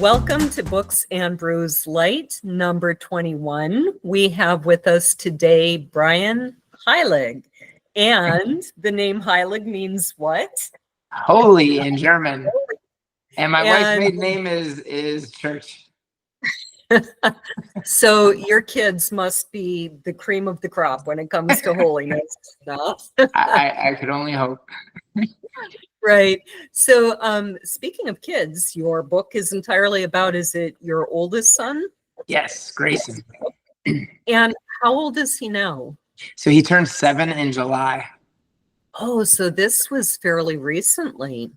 Welcome to Books and Brews Light, number 21. We have with us today Brian Heilig. And the name Heilig means what? Holy in German. And my wife's maiden name is Church. So your kids must be the cream of the crop when it comes to holiness. No? I could only hope. Right. So speaking of kids, your book is entirely about, is it your oldest son? Yes, Grayson. And how old is he now? So he turned 7 in July. Oh, so this was fairly recently.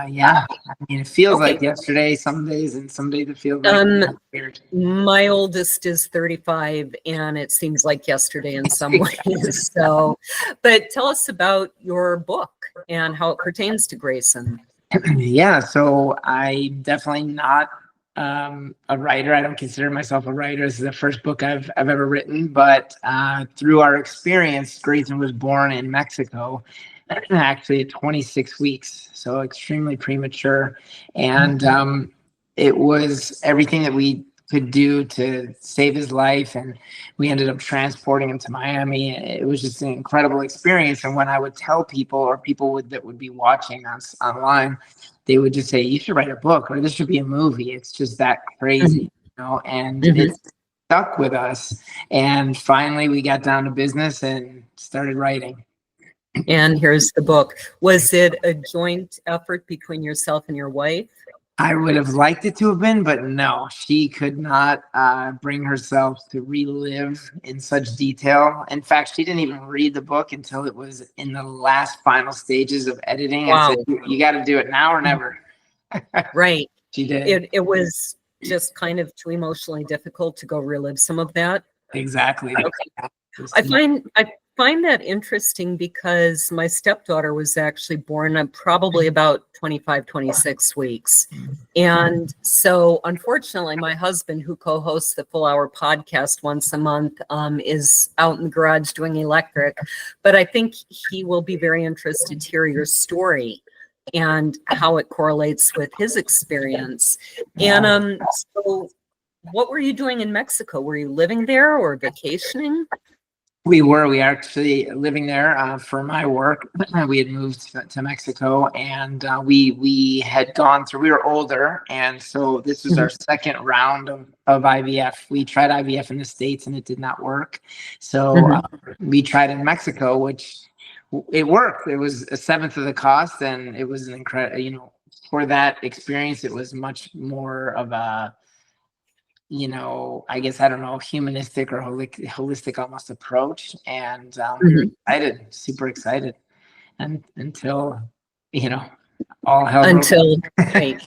Yeah. I mean, it feels like yesterday some days, and some days it feels like weird. My oldest is 35, and it seems like yesterday in some ways. So, but tell us about your book and how it pertains to Grayson. Yeah, so I'm definitely not a writer. I don't consider myself a writer. This is the first book I've ever written, but through our experience, Grayson was born in Mexico, actually at 26 weeks, so extremely premature. And it was everything that we could do to save his life, and we ended up transporting him to Miami. It was just an incredible experience. And when I would tell people, or people that would be watching us online, they would just say, you should write a book, or this should be a movie. It's just that crazy, you know. And it stuck with us. And finally we got down to business and started writing. And here's the book. Was it a joint effort between yourself and your wife? I would have liked it to have been, but no, she could not bring herself to relive in such detail. In fact, she didn't even read the book until it was in the last final stages of editing. Wow. I said, you got to do it now or never. Right. She did. It was just kind of too emotionally difficult to go relive some of that. Exactly. Okay. I find that interesting because my stepdaughter was actually born at probably about 25, 26 weeks. And so unfortunately, my husband, who co-hosts the Full Hour podcast once a month, is out in the garage doing electric. But I think he will be very interested to hear your story and how it correlates with his experience. And so what were you doing in Mexico? Were you living there or vacationing? We were actually living there for my work. We had moved to Mexico, and we had gone through, we were older. And so this was our second round of IVF. We tried IVF in the States and it did not work. So we tried in Mexico, which it worked. It was a seventh of the cost, and it was an incredible, you know, for that experience, it was much more of a, you know, I guess, I don't know, humanistic or holistic almost approach. And excited, super excited. And until, you know, all hell until right.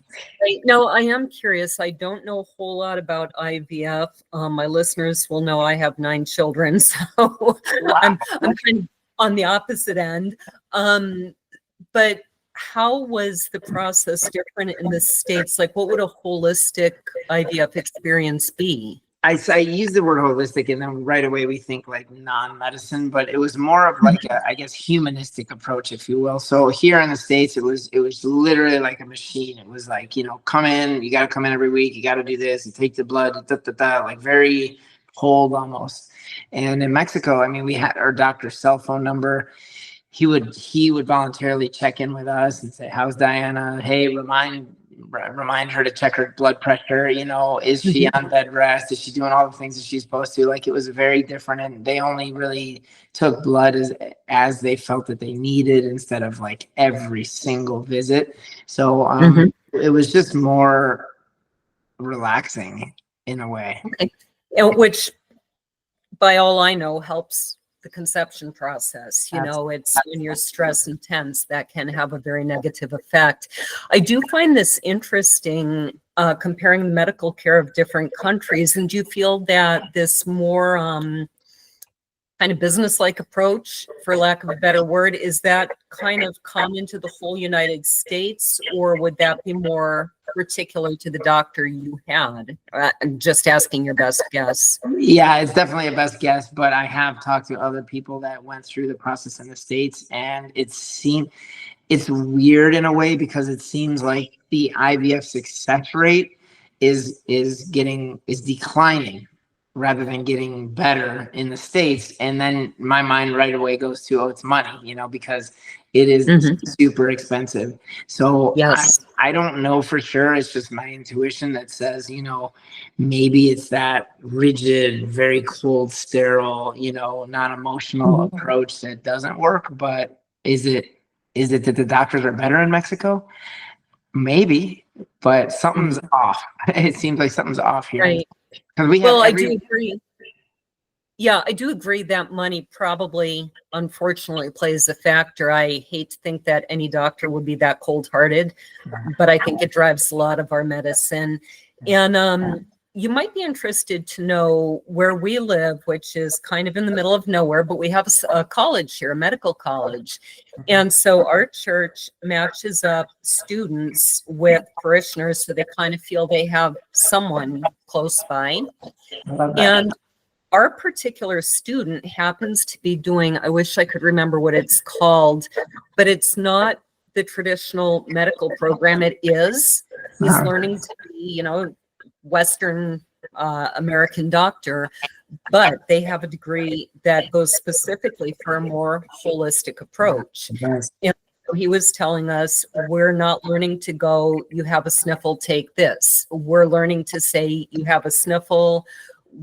No, I am curious. I don't know a whole lot about IVF. My listeners will know I have 9 children, so I'm kind of on the opposite end. But how was the process different in the States? Like, what would a holistic IVF experience be? I use the word holistic, and then right away we think like non-medicine, but it was more of like a, I guess, humanistic approach, if you will. So here in the States, it was literally like a machine. It was like, you know, come in, you got to come in every week, you got to do this, you take the blood, like very cold almost. And in Mexico, I mean, we had our doctor's cell phone number. He would voluntarily check in with us and say, how's Diana? Hey, remind her to check her blood pressure. You know, is she on bed rest? Is she doing all the things that she's supposed to? Like, it was very different. And they only really took blood as they felt that they needed, instead of like every single visit. So it was just more relaxing in a way. Okay. Which, by all I know, helps the conception process. You know, it's when you're stressed and tense, that can have a very negative effect. I do find this interesting, comparing the medical care of different countries. And do you feel that this more kind of business-like approach, for lack of a better word, is that kind of common to the whole United States, or would that be more particular to the doctor you had? I'm just asking your best guess. Yeah, it's definitely a best guess, but I have talked to other people that went through the process in the States, and it's weird in a way, because it seems like the IVF success rate is declining rather than getting better in the States. And then my mind right away goes to, oh, it's money, because it is super expensive. So Yes. I don't know for sure. It's just my intuition that says, maybe it's that rigid, very cold, sterile, non-emotional approach that doesn't work. But is it that the doctors are better in Mexico? Maybe, but something's off. It seems like something's off here. Right. Because we have Well, I do agree. Yeah, I do agree that money probably, unfortunately, plays a factor. I hate to think that any doctor would be that cold-hearted, but I think it drives a lot of our medicine. And you might be interested to know where we live, which is kind of in the middle of nowhere, but we have a college here, a medical college. And so our church matches up students with parishioners, so they kind of feel they have someone close by. And our particular student happens to be doing, I wish I could remember what it's called, but it's not the traditional medical program. It is. He's learning to be, Western American doctor, but they have a degree that goes specifically for a more holistic approach. And he was telling us, we're not learning to go, you have a sniffle, take this. We're learning to say, you have a sniffle,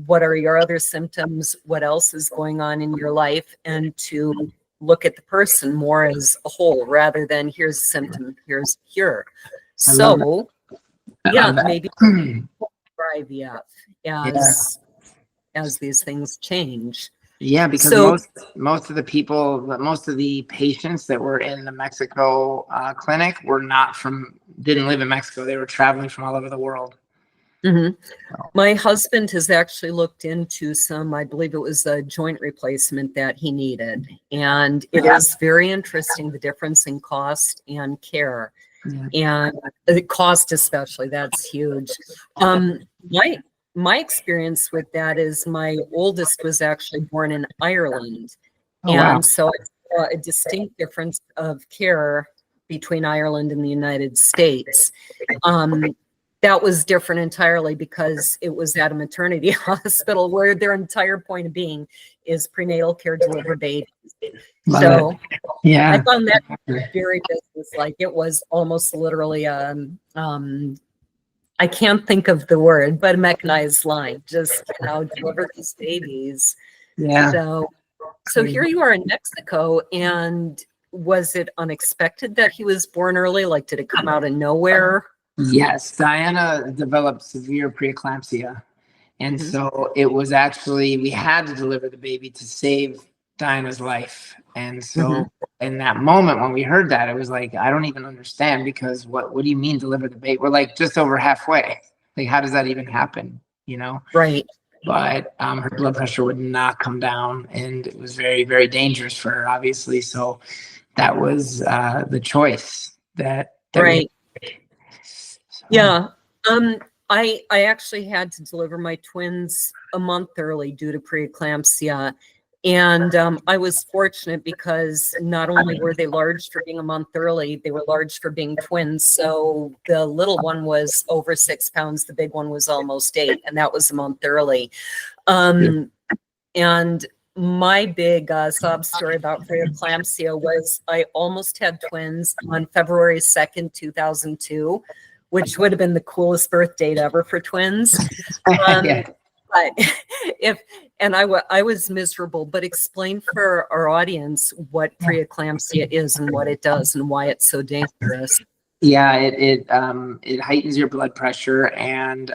what are your other symptoms? What else is going on in your life? And to look at the person more as a whole rather than here's a symptom, here's a cure. So, maybe try IVF as these things change. Yeah, because most of the patients that were in the Mexico clinic didn't live in Mexico. They were traveling from all over the world. My husband has actually looked into some, I believe it was a joint replacement that he needed. And it is very interesting, the difference in cost and care. And the cost especially, that's huge. My experience with that is my oldest was actually born in Ireland. So it's a distinct difference of care between Ireland and the United States. That was different entirely because it was at a maternity hospital where their entire point of being is prenatal care, deliver babies. I found that very business-like. It was almost literally I can't think of the word, but a mechanized line. Just deliver these babies. So here you are in Mexico, and was it unexpected that he was born early? Like, did it come out of nowhere? Yes, Diana developed severe preeclampsia. And so it was actually, we had to deliver the baby to save Diana's life. And so in that moment when we heard that, it was like, I don't even understand, because what do you mean deliver the baby? We're like just over halfway. Like, how does that even happen? Right. But her blood pressure would not come down, and it was very, very dangerous for her, obviously. So that was the choice that right. I actually had to deliver my twins a month early due to preeclampsia. And I was fortunate because not only were they large for being a month early, they were large for being twins. So the little one was over 6 pounds. The big one was almost 8, and that was a month early. And my big sob story about preeclampsia was I almost had twins on February 2nd, 2002. Which would have been the coolest birth date ever for twins. But I was miserable, but explain for our audience what preeclampsia is and what it does and why it's so dangerous. Yeah, it heightens your blood pressure, and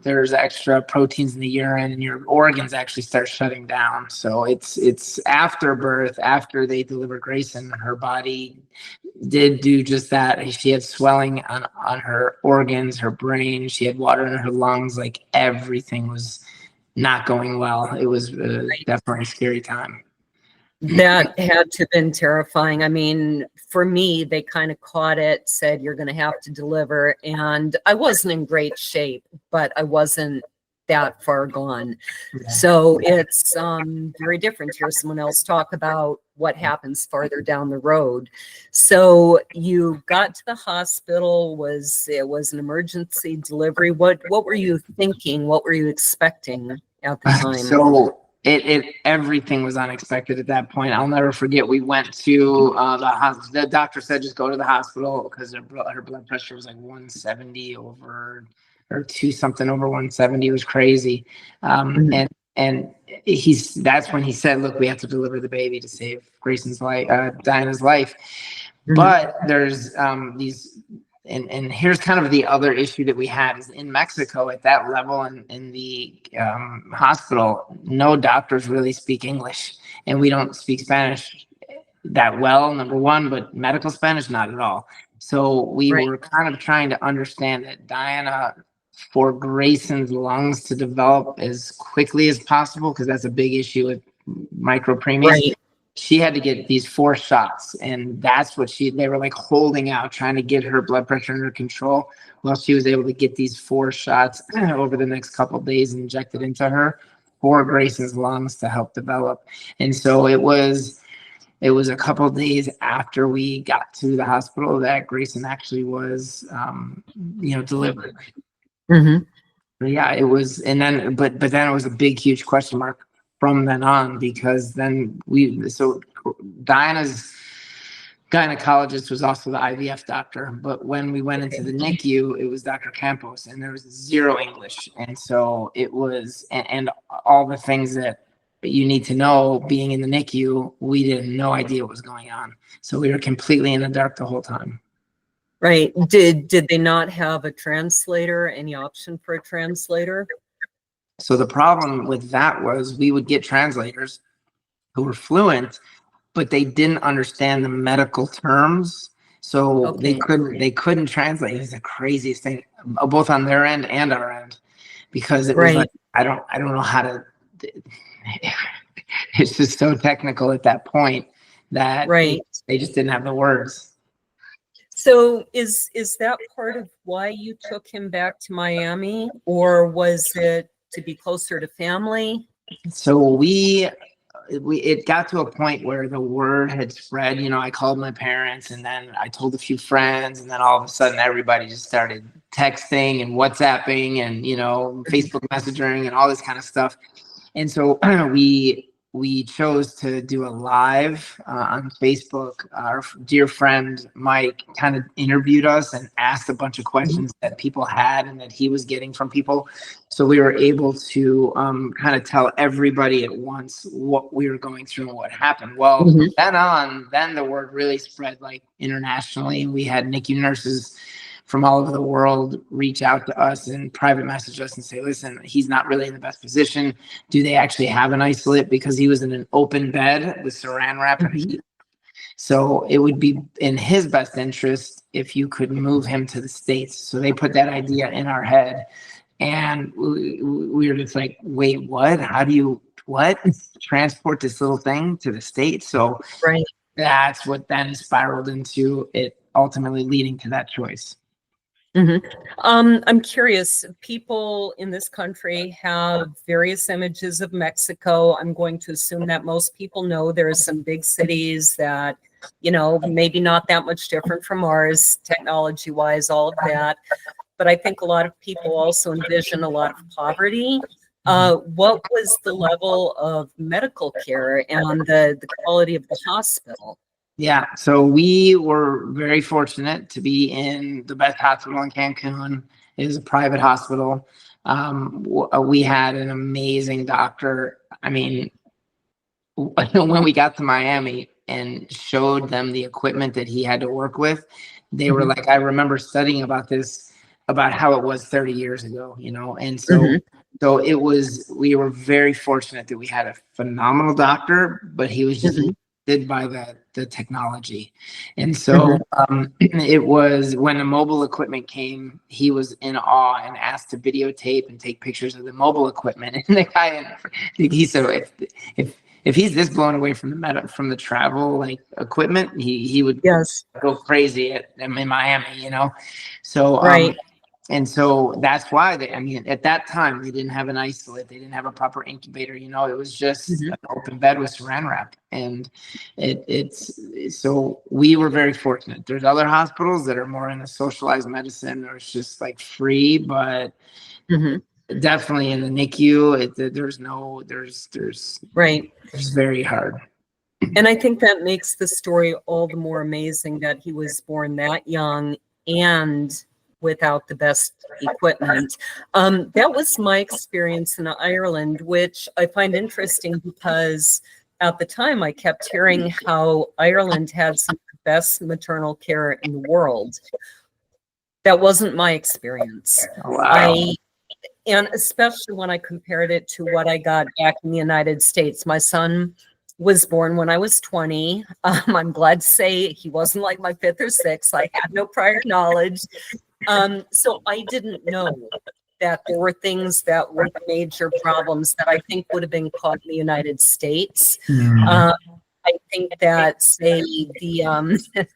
there's extra proteins in the urine, and your organs actually start shutting down. So it's after birth, after they delivered Grayson, her body did do just that. She had swelling on her organs, her brain. She had water in her lungs. Like, everything was not going well. It was definitely a scary time. That had to have been terrifying. I mean, for me, they kind of caught it, said, you're going to have to deliver. And I wasn't in great shape, but I wasn't that far gone. Yeah. So it's very different to hear someone else talk about what happens farther down the road. So you got to the hospital, it was an emergency delivery. What were you thinking? What were you expecting at the time? So everything was unexpected at that point. I'll never forget. We went to the hospital. The doctor said just go to the hospital because her blood pressure was like 170 over, or two something over 170. It was crazy. And that's when he said, look, we have to deliver the baby to save Grayson's life, Diana's life. But there's these. And here's kind of the other issue that we had is in Mexico at that level in the hospital, no doctors really speak English, and we don't speak Spanish that well, number one, but medical Spanish, not at all. So we were kind of trying to understand that Diana, for Grayson's lungs to develop as quickly as possible, because that's a big issue with micro-preemies. She had to get these 4 shots, and that's what they were like holding out, trying to get her blood pressure under control while she was able to get these 4 shots over the next couple of days injected into her for Grayson's lungs to help develop. And so it was a couple of days after we got to the hospital that Grayson actually was, delivered. But yeah, it was, and then, but then it was a big, huge question mark from then on, because then Diana's gynecologist was also the IVF doctor, but when we went into the NICU, it was Dr. Campos, and there was 0 English. And so it was, and all the things that you need to know being in the NICU, we didn't no idea what was going on. So we were completely in the dark the whole time. Right. Did they not have a translator, any option for a translator? So the problem with that was we would get translators who were fluent, but they didn't understand the medical terms. So they couldn't translate. It was the craziest thing, both on their end and our end, because it was like, I don't know how to, it's just so technical at that point that they just didn't have the words. So is that part of why you took him back to Miami, or was it to be closer to family? So it got to a point where the word had spread. I called my parents, and then I told a few friends, and then all of a sudden everybody just started texting and WhatsApping and, Facebook messaging and all this kind of stuff. And so we chose to do a live on Facebook. Our dear friend Mike kind of interviewed us and asked a bunch of questions that people had and that he was getting from people. So we were able to kind of tell everybody at once what we were going through and what happened. Well, then the word really spread like internationally. We had NICU nurses from all over the world reach out to us and private message us and say, listen, he's not really in the best position. Do they actually have an isolate? Because he was in an open bed with saran wrap. So it would be in his best interest if you could move him to the States. So they put that idea in our head. And we were just like, wait, what? How do you, transport this little thing to the States? So that's what then spiraled into it, ultimately leading to that choice. I'm curious, people in this country have various images of Mexico. I'm going to assume that most people know there are some big cities that, maybe not that much different from ours, technology-wise, all of that. But I think a lot of people also envision a lot of poverty. What was the level of medical care and the quality of the hospital? Yeah, so we were very fortunate to be in the best hospital in Cancun. It is a private hospital. We had an amazing doctor. I mean, when we got to Miami and showed them the equipment that he had to work with, they were like, I remember studying about how it was 30 years ago, and so so it was, we were very fortunate that we had a phenomenal doctor, but he was just did by the technology. And so it was when the mobile equipment came, he was in awe and asked to videotape and take pictures of the mobile equipment. And the guy, he said, if he's this blown away from the travel like equipment, he would go crazy in Miami, So And so that's why I mean, at that time, they didn't have an isolate. They didn't have a proper incubator. You know, it was just an open bed with saran wrap. And so we were very fortunate. There's other hospitals that are more in the socialized medicine, or it's just like free, but definitely in the NICU, there's Right. It's very hard. And I think that makes the story all the more amazing that he was born that young and without the best equipment. That was my experience in Ireland, which I find interesting because at the time I kept hearing how Ireland had some of the best maternal care in the world. That wasn't my experience. Wow. And especially when I compared it to what I got back in the United States. My son was born when I was 20. I'm glad to say he wasn't like my fifth or sixth. I had no prior knowledge. So I didn't know that there were things that were major problems that I think would have been caught in the United States. I think that, say, the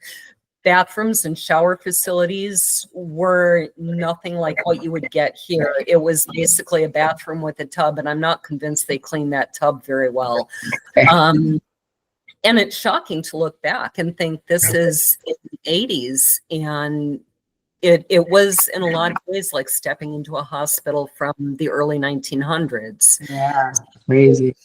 bathrooms and shower facilities were nothing like what you would get here. It was basically a bathroom with a tub, and I'm not convinced they cleaned that tub very well. And it's shocking to look back and think this is in the 80s, and it was in a lot of ways like stepping into a hospital from the early 1900s. Yeah, crazy.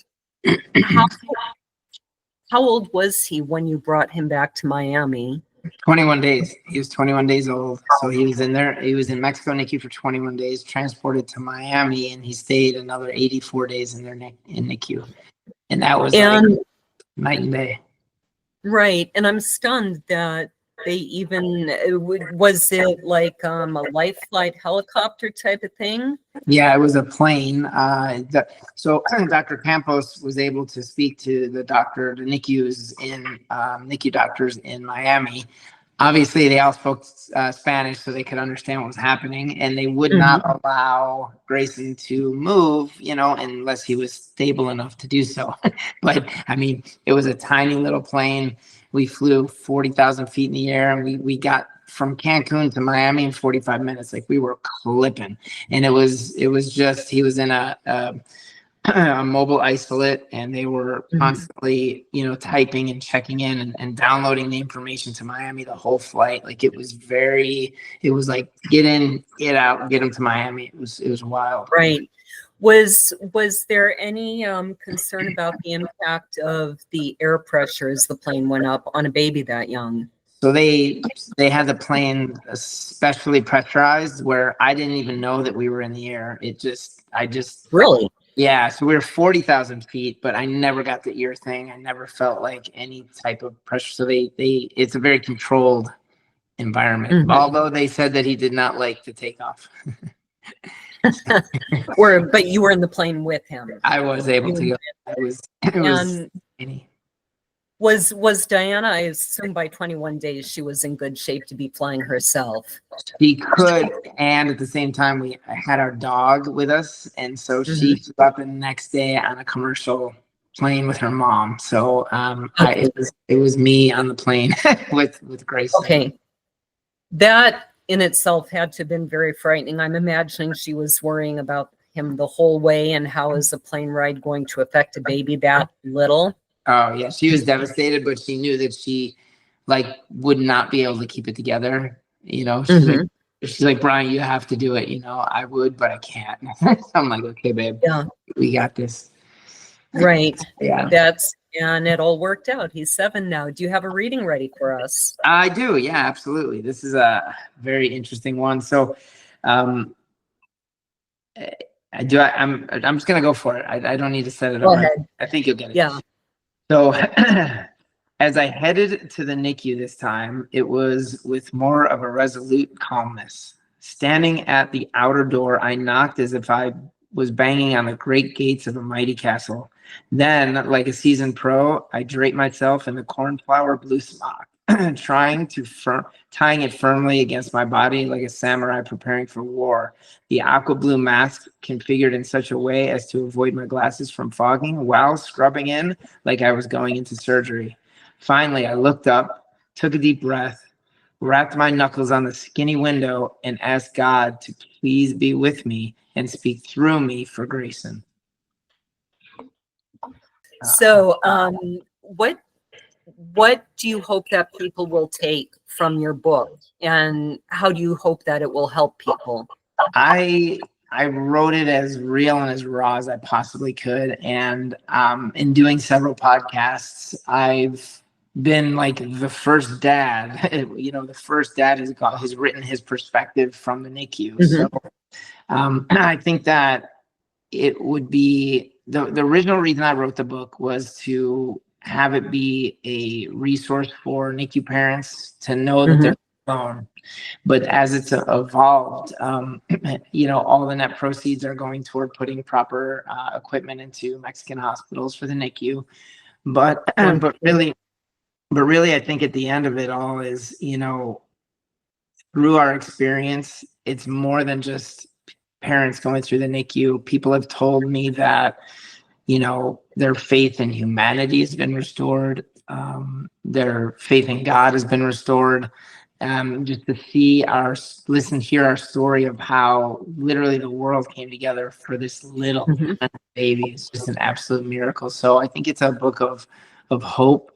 How old was he when you brought him back to Miami? 21 days. He was 21 days old. So he was in there. He was in Mexico NICU for 21 days, transported to Miami, and he stayed another 84 days in their in NICU. And that was like night and day. Right. And I'm stunned that they even, was it like a life flight helicopter type of thing? Yeah, it was a plane. So Dr. Campos was able to speak to the NICUs NICU doctors in Miami. Obviously, they all spoke Spanish, so they could understand what was happening, and they would not allow Grayson to move, unless he was stable enough to do so. But I mean, it was a tiny little plane. We flew 40,000 feet in the air, and we got from Cancun to Miami in 45 minutes. Like, we were clipping, and it was just, he was in a mobile isolate, and they were constantly, typing and checking in and downloading the information to Miami the whole flight. Like, it was like, get in, get out, get them to Miami. It was wild. Right. Was there any concern about the impact of the air pressure as the plane went up on a baby that young? So they had the plane especially pressurized, where I didn't even know that we were in the air. I just really. Yeah, so we were 40,000 feet, but I never got the ear thing. I never felt like any type of pressure. So it's a very controlled environment. Although they said that he did not like to take off. But you were in the plane with him. I was able to go. Was Diana, I assume by 21 days she was in good shape to be flying herself? She could, and at the same time we had our dog with us, and so she flew up the next day on a commercial plane with her mom. So it was me on the plane with Grace. Okay, that in itself had to have been very frightening. I'm imagining she was worrying about him the whole way, and how is a plane ride going to affect a baby that little? Oh yeah, she was devastated, but she knew that she would not be able to keep it together. She's like, Brian, you have to do it. I would, but I can't. I'm like, okay, babe, we got this. Right. Yeah. And it all worked out. He's 7 now. Do you have a reading ready for us? I do. Yeah, absolutely. This is a very interesting one. So, I'm just gonna go for it. I don't need to set it up. Go ahead. I think you'll get it. Yeah. So as I headed to the NICU this time, it was with more of a resolute calmness. Standing at the outer door, I knocked as if I was banging on the great gates of a mighty castle. Then, like a seasoned pro, I draped myself in the cornflower blue smock, tying it firmly against my body like a samurai preparing for war. The aqua blue mask configured in such a way as to avoid my glasses from fogging, while scrubbing in like I was going into surgery. Finally, I looked up, took a deep breath, wrapped my knuckles on the skinny window, and asked God to please be with me and speak through me for Grayson. So, what do you hope that people will take from your book, and how do you hope that it will help people? I wrote it as real and as raw as I possibly could, and in doing several podcasts, I've been like the first dad. You know, the first dad has written his perspective from the NICU. Mhm. So I think that it would be the original reason I wrote the book was to have it be a resource for NICU parents to know that they're alone. But as it's evolved, you know, all the net proceeds are going toward putting proper equipment into Mexican hospitals for the NICU. But really, I think at the end of it all is, you know, through our experience, it's more than just parents going through the NICU. People have told me that, you know, their faith in humanity has been restored. Their faith in God has been restored. Just to hear our story of how literally the world came together for this little baby. It's just an absolute miracle. So I think it's a book of hope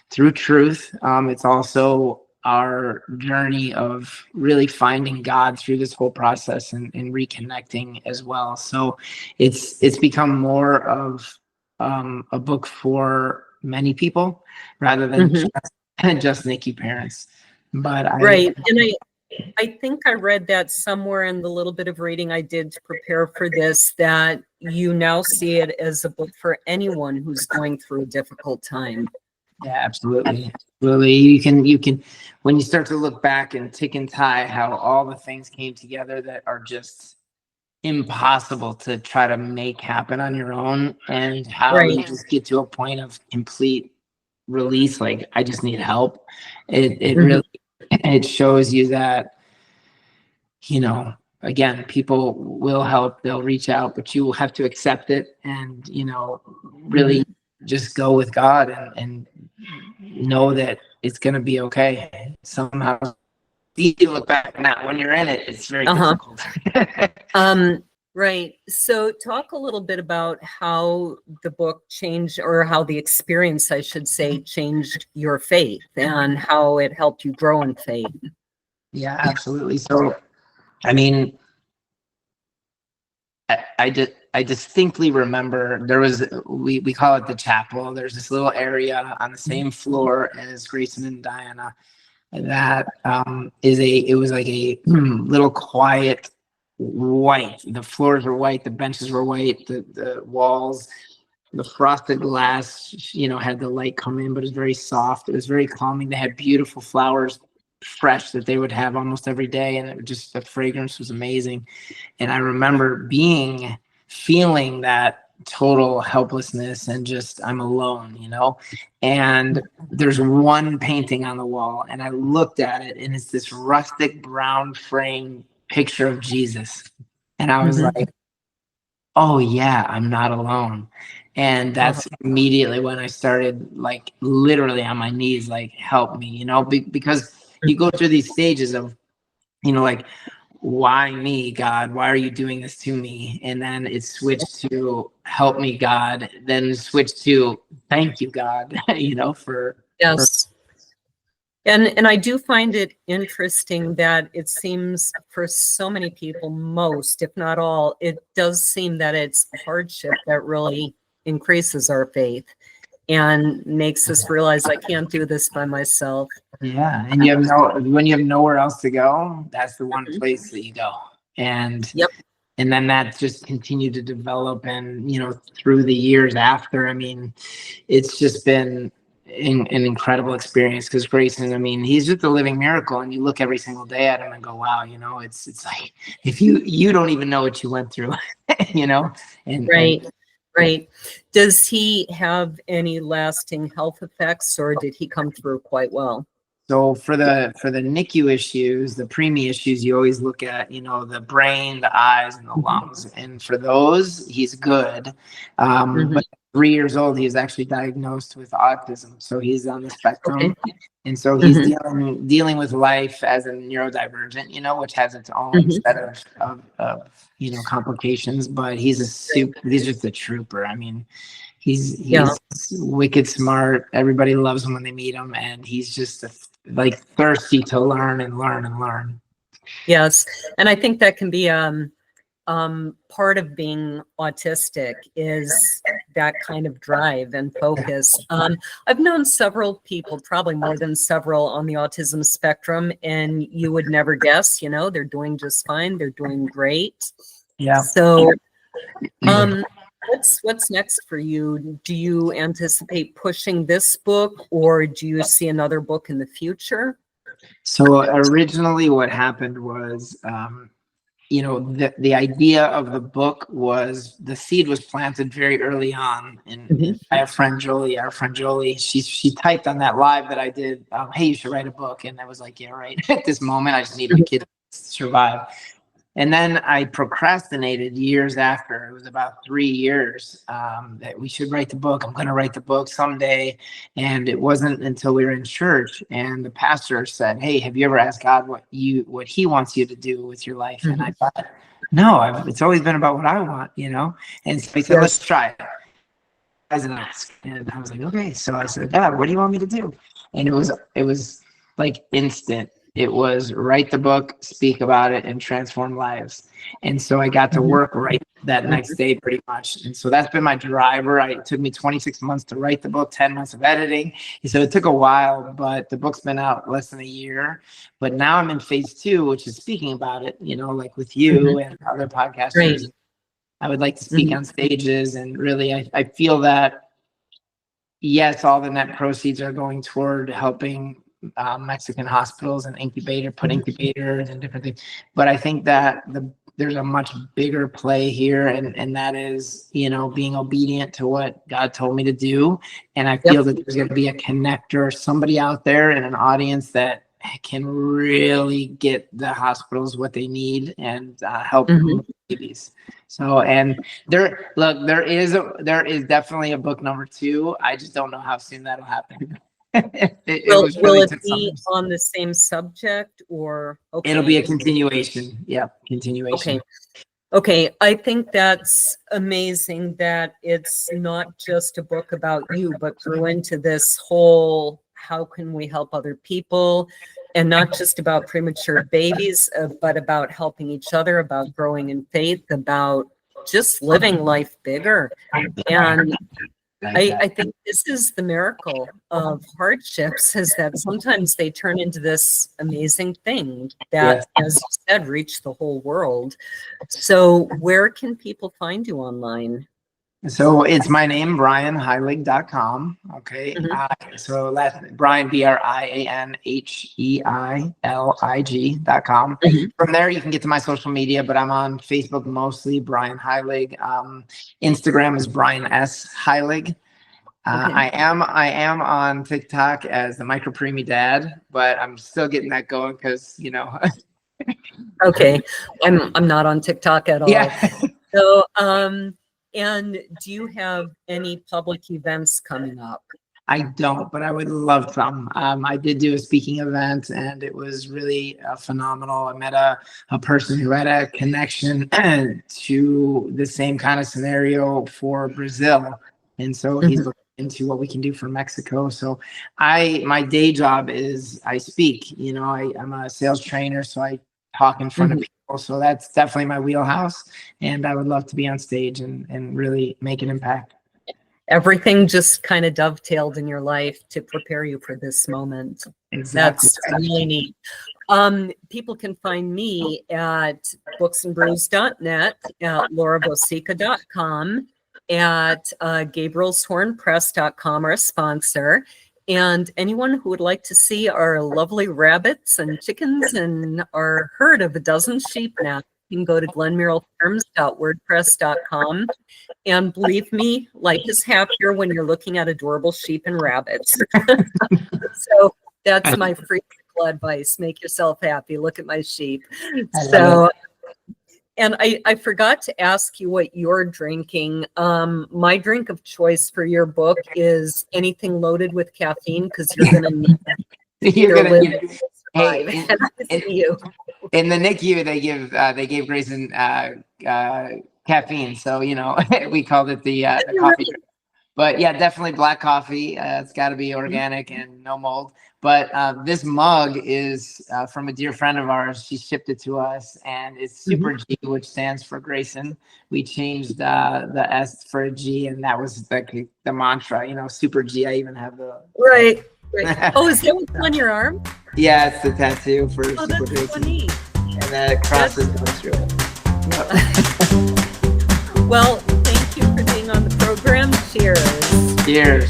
through truth. It's also our journey of really finding God through this whole process and reconnecting as well. So it's become more of a book for many people rather than just NICU parents. But Right. And I think I read that somewhere in the little bit of reading I did to prepare for this, that you now see it as a book for anyone who's going through a difficult time. Yeah, absolutely. Absolutely. You can, when you start to look back and tick and tie how all the things came together that are just impossible to try to make happen on your own, and how you just get to a point of complete release. Like, I just need help. It really, it shows you that, you know, again, people will help, they'll reach out, but you will have to accept it and, you know, really just go with God and know that it's going to be okay. Somehow it's easy to look back now. When you're in it, it's very difficult. Right. So talk a little bit about how the book changed, or how the experience, I should say, changed your faith and how it helped you grow in faith. Yeah, absolutely. So, I mean, I distinctly remember there was, we call it the chapel. There's this little area on the same floor as Grayson and Diana that it was like a little quiet white. The floors were white, the benches were white, the walls, the frosted glass, you know, had the light come in, but it was very soft. It was very calming. They had beautiful flowers, fresh, that they would have almost every day, and the fragrance was amazing. And I remember feeling that total helplessness and just, I'm alone, you know. And there's one painting on the wall, and I looked at it, and it's this rustic brown frame picture of Jesus, and I was like, oh yeah, I'm not alone. And that's immediately when I started, like, literally on my knees, like, help me, you know, because you go through these stages of, you know, like, why me, God? Why are you doing this to me? And then it switched to help me, God. Then switched to thank you, God, you know, for. Yes. And I do find it interesting that it seems for so many people, most, if not all, it does seem that it's hardship that really increases our faith and makes us realize I can't do this by myself. Yeah, and when you have nowhere else to go, that's the one place that you go. And then that just continued to develop, and, you know, through the years after, I mean, it's just been an incredible experience, because Grayson, I mean, he's just a living miracle, and you look every single day at him and go, wow, you know, it's like, if you don't even know what you went through, you know. And Right. Does he have any lasting health effects, or did he come through quite well? So for the NICU issues, the preemie issues, you always look at, you know, the brain, the eyes, and the lungs. And for those, he's good. But 3 years old, he was actually diagnosed with autism. So he's on the spectrum. Okay. And so he's dealing with life as a neurodivergent, which has its own set of complications. But he's just a trooper. I mean, he's wicked smart. Everybody loves him when they meet him, and he's just like thirsty to learn and learn and learn. Yes, and I think that can be part of being autistic is that kind of drive and focus. I've known several people, probably more than several, on the autism spectrum, and you would never guess, they're doing just fine. They're doing great. Yeah. So what's next for you? Do you anticipate pushing this book, or do you see another book in the future? So originally what happened was, the idea of the book was, the seed was planted very early on. And by our friend Jolie, she typed on that live that I did, hey, you should write a book. And I was like, yeah, right. At this moment, I just needed a kid to survive. And then I procrastinated years after. It was about 3 years that we should write the book. I'm going to write the book someday. And it wasn't until we were in church and the pastor said, hey, have you ever asked God what he wants you to do with your life? And I thought, no, it's always been about what I want, And so he said, let's try it. As an ask. And I was like, okay. So I said, God, what do you want me to do? And it was like instant. It was write the book, speak about it, and transform lives. And so I got to work right that next day pretty much. And so that's been my driver. It took me 26 months to write the book, 10 months of editing. So it took a while, but the book's been out less than a year. But now I'm in phase 2, which is speaking about it, like with you and other podcasters. Right. I would like to speak on stages. And really, I feel that, yes, all the net proceeds are going toward helping Mexican hospitals and put incubators and different things. But I think that there's a much bigger play here, and that is, being obedient to what God told me to do. And I feel that there's going to be a connector, somebody out there in an audience that can really get the hospitals what they need and help babies. So, and there is definitely a book number 2. I just don't know how soon that'll happen. Will it be on the same subject, or it'll be a continuation? Yeah, continuation. Okay. I think that's amazing that it's not just a book about you, but grew into this whole, how can we help other people, and not just about premature babies, but about helping each other, about growing in faith, about just living life bigger. And I think this is the miracle of hardships, is that sometimes they turn into this amazing thing that, as you said, reach the whole world. So where can people find you online? So it's my name, brianheilig.com. Okay. So Brian, BrianHeilig.com. From there, you can get to my social media, but I'm on Facebook mostly, Brian Heilig. Instagram is Brian S. Heilig. I am on TikTok as the micro-preemie dad, but I'm still getting that going because, Okay. I'm not on TikTok at all. Yeah. So, and do you have any public events coming up? I don't, but I would love some. I did do a speaking event and it was really phenomenal. I met a person who had a connection to the same kind of scenario for Brazil. And so he's looking into what we can do for Mexico. So my day job is I speak, I'm a sales trainer, so I talk in front of people. So that's definitely my wheelhouse. And I would love to be on stage and really make an impact. Everything just kind of dovetailed in your life to prepare you for this moment. Exactly. That's really neat. People can find me at booksandbrews.net, at lauravosica.com, at gabrielshornpress.com, our sponsor. And anyone who would like to see our lovely rabbits and chickens and our herd of a dozen sheep now, you can go to glenmuralfarms.wordpress.com. And believe me, life is happier when you're looking at adorable sheep and rabbits. So that's my free advice. Make yourself happy. Look at my sheep. So And I forgot to ask you what you're drinking. My drink of choice for your book is anything loaded with caffeine, because you're going to need You're your gonna liver need, to survive. hey, And I see you. in the NICU they gave Grayson caffeine, so we called it the coffee drink. But yeah, definitely black coffee. It's got to be organic and no mold. But this mug is from a dear friend of ours. She shipped it to us, and it's Super G, which stands for Grayson. We changed the S for a G, and that was the mantra. Super G. I even have the Right. Oh, is that what's on your arm? Yeah, it's the tattoo for Oh, Super that's Grayson, funny. and that crosses going through it. Yep. Well, thank you for being on the program. Cheers. Cheers.